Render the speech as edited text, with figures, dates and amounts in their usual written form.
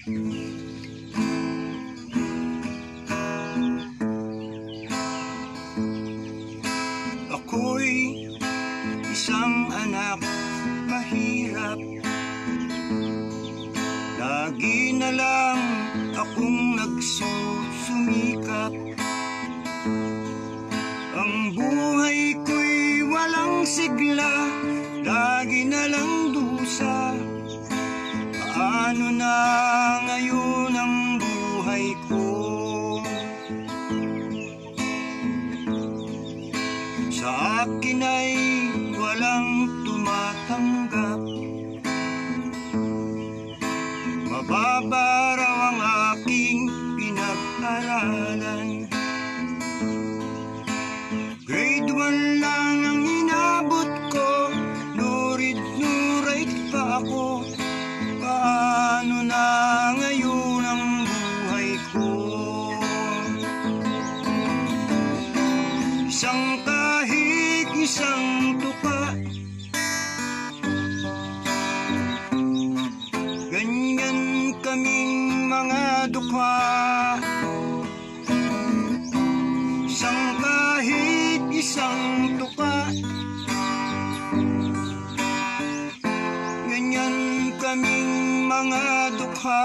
Ako'y isang anak mahirap, lagi na lang akong nagsusumikap. Ang buhay ko'y walang sigla, lagi na lang dusa. Paano na ngayon ang buhay ko? Sa akin ay walang tumatanggap, mababa raw ang aking pinag-aralan. Grade 1 lang ang inabot ko, nurid-nurit pa ako. Paano na ngayon ang buhay ko? Isang kahig, isang tupa, ganyan kaming mga dukha. Isang kahig, isang tuka, ganyan kaming mga dukha.